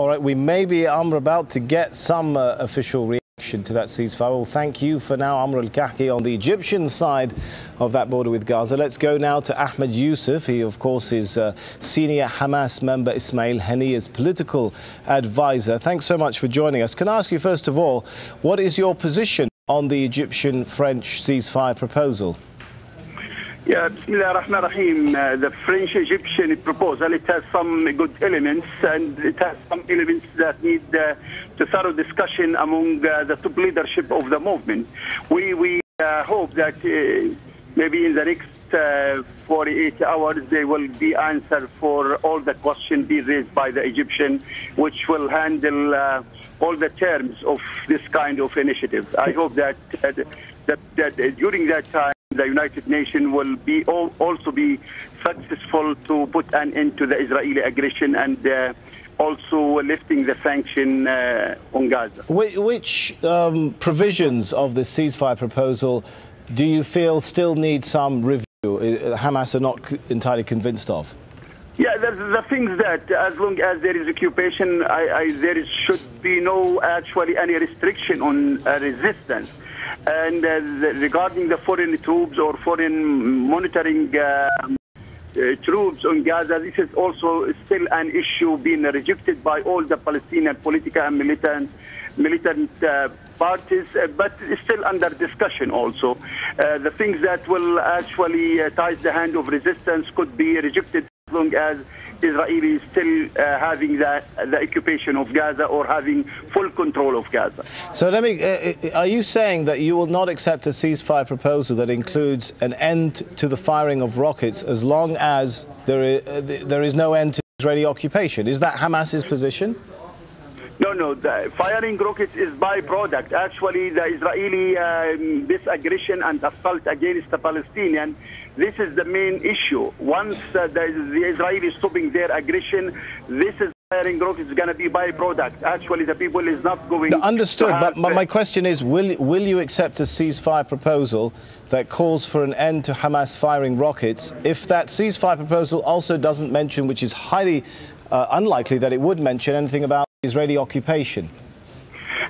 All right, we may be, Amr, about to get some official reaction to that ceasefire. Well, thank you for now, Amr al-Kahki, on the Egyptian side of that border with Gaza. Let's go now to Ahmed Yusuf. He, of course, is senior Hamas member Ismail Haniyeh's political advisor. Thanks so much for joining us. Can I ask you, first of all, what is your position on the Egyptian-French ceasefire proposal? Yeah, Bismillah ar-Rahman ar-Rahim. The French-Egyptian proposal, it has some good elements, and it has some elements that need to thorough discussion among the top leadership of the movement. We hope that maybe in the next 48 hours there will be answer for all the questions being raised by the Egyptian, which will handle all the terms of this kind of initiative. I hope that during that time, the United Nations will also be successful to put an end to the Israeli aggression and also lifting the sanction on Gaza. Which provisions of the ceasefire proposal do you feel still need some review? Hamas are not entirely convinced of. Yeah, the things that as long as there is occupation, there should be no actually any restriction on resistance. And regarding the foreign troops or foreign monitoring troops on Gaza, this is also still an issue being rejected by all the Palestinian political and militant parties, but it's still under discussion also. The things that will actually tie the hand of resistance could be rejected as long as Israel is still having the occupation of Gaza or having full control of Gaza. So let me, are you saying that you will not accept a ceasefire proposal that includes an end to the firing of rockets as long as there is no end to Israeli occupation? Is that Hamas's position? No, the firing rockets is byproduct. Actually, the Israeli this aggression and assault against the Palestinian, this is the main issue. Once the Israelis stopping their aggression, this is firing rockets is going to be byproduct. Actually, the people is not going. Understood, but my question is, will you accept a ceasefire proposal that calls for an end to Hamas firing rockets if that ceasefire proposal also doesn't mention, which is highly unlikely that it would mention anything about Israeli occupation?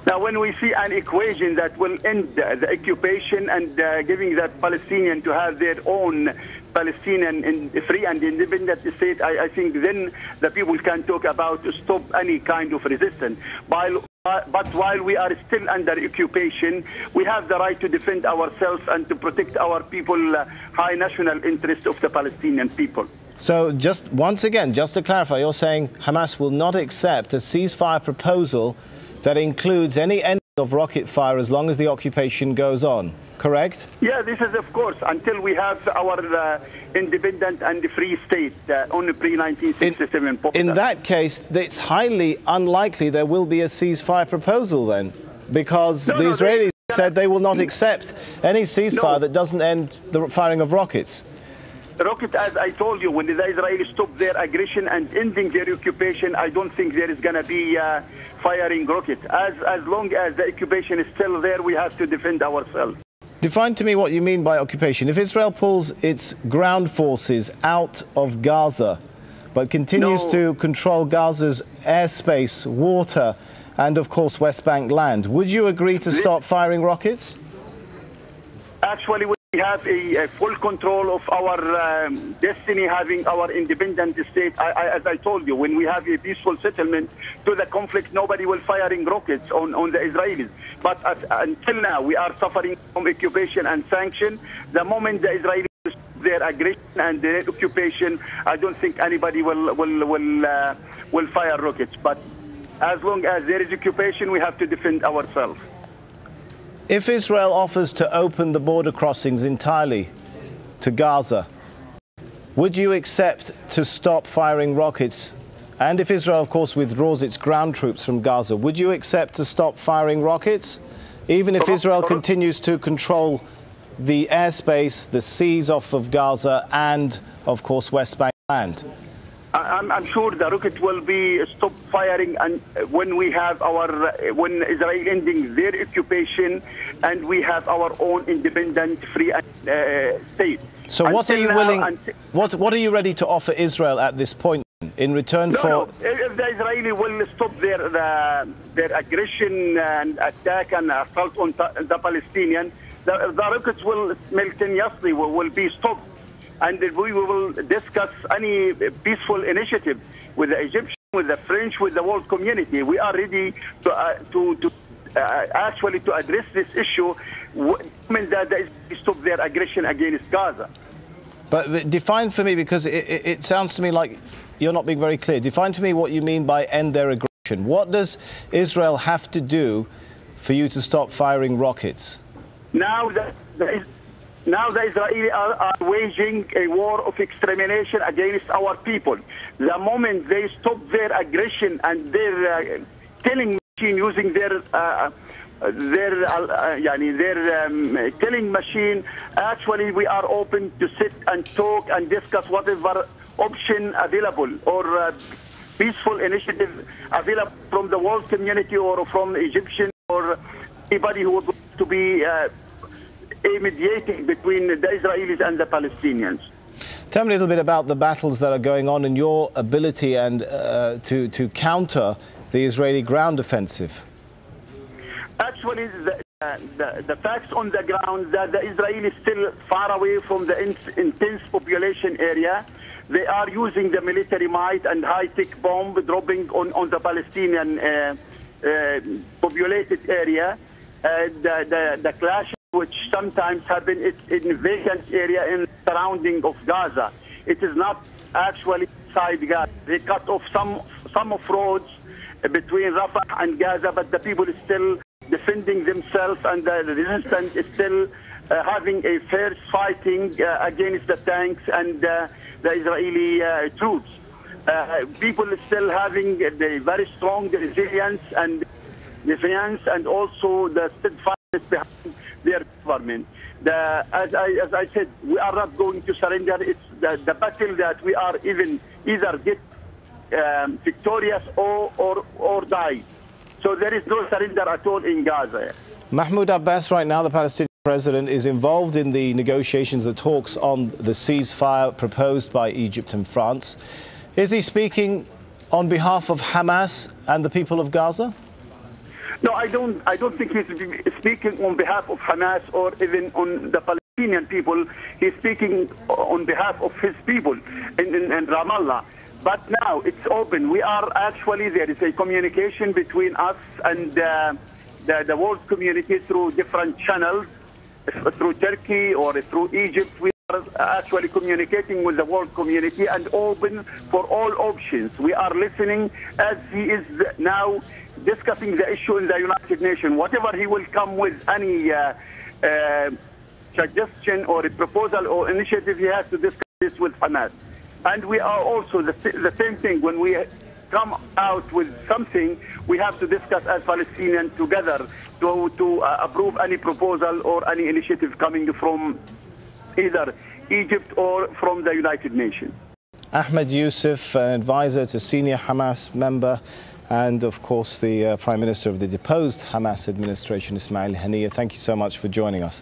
Now, when we see an equation that will end the occupation and giving that Palestinian to have their own Palestinian free and independent state, I think then the people can talk about to stop any kind of resistance. But while we are still under occupation, we have the right to defend ourselves and to protect our people, high national interest of the Palestinian people. So just once again, just to clarify, you're saying Hamas will not accept a ceasefire proposal that includes any end of rocket fire as long as the occupation goes on, correct? Yeah, this is of course until we have our independent and free state on the pre-1967. In that case, it's highly unlikely there will be a ceasefire proposal then, because the Israelis said they will not accept any ceasefire that doesn't end the firing of rockets. Rocket, as I told you, when the Israelis stop their aggression and ending their occupation, I don't think there is going to be firing rockets. As long as the occupation is still there, we have to defend ourselves. Define to me what you mean by occupation. If Israel pulls its ground forces out of Gaza, but continues to control Gaza's airspace, water, and of course West Bank land, would you agree to stop firing rockets? Actually, we have a full control of our destiny, having our independent state. As I told you, when we have a peaceful settlement to the conflict, nobody will firing rockets on the Israelis. But until now, we are suffering from occupation and sanction. The moment the Israelis their aggression and their occupation, I don't think anybody will fire rockets. But as long as there is occupation, we have to defend ourselves. If Israel offers to open the border crossings entirely to Gaza, would you accept to stop firing rockets? And if Israel, of course, withdraws its ground troops from Gaza, would you accept to stop firing rockets? Even if Israel continues to control the airspace, the seas off of Gaza and, of course, West Bank land? I'm sure the rocket will be stopped firing, and when we have when Israel ending their occupation, and we have our own independent, free state. So, what are you willing? What are you ready to offer Israel at this point? in return for... No. If the Israeli will stop their aggression and attack and assault on the Palestinians, the rockets will simultaneously will be stopped, and we will discuss any peaceful initiative with the Egyptians, with the French, with the world community. We are ready to actually to address this issue when they stop their aggression against Gaza. But define for me, because it sounds to me like you're not being very clear. Define to me what you mean by end their aggression. What does Israel have to do for you to stop firing rockets? Now the Israelis are waging a war of extermination against our people. The moment they stop their aggression and their killing machine, using their killing machine, actually we are open to sit and talk and discuss whatever option available or peaceful initiative available from the world community or from Egyptian or anybody who would like to be mediating between the Israelis and the Palestinians. Tell me a little bit about the battles that are going on and your ability and to counter the Israeli ground offensive. Actually, the facts on the ground that the Israelis is still far away from the intense population area. They are using the military might and high-tech bomb dropping on the Palestinian populated area. The clashes which sometimes happen in vacant area in surrounding of Gaza. It is not actually inside Gaza. They cut off some of roads between Rafah and Gaza, but the people is still defending themselves, and the resistance is still having a fierce fighting against the tanks and the Israeli troops. People are still having the very strong resilience and defiance, and also the steadfastness behind their government. As I said, we are not going to surrender. It's the battle that we are either get victorious or die. So there is no surrender at all in Gaza. Mahmoud Abbas, right now, the Palestinian president, is involved in the negotiations, the talks on the ceasefire proposed by Egypt and France. Is he speaking on behalf of Hamas and the people of Gaza? No, I don't think he's speaking on behalf of Hamas or even on the Palestinian people. He's speaking on behalf of his people in Ramallah. But now it's open. We are actually, there is a communication between us and the world community through different channels, through Turkey or through Egypt. We are actually communicating with the world community and open for all options. We are listening as he is now discussing the issue in the United Nations. Whatever he will come with any suggestion or a proposal or initiative, he has to discuss this with Hamas. And we are also the same thing. When we come out with something, we have to discuss as Palestinians together to approve any proposal or any initiative coming from either Egypt or from the United Nations. Ahmed Youssef, an advisor to senior Hamas member, and of course the Prime Minister of the deposed Hamas administration, Ismail Haniyeh. Thank you so much for joining us.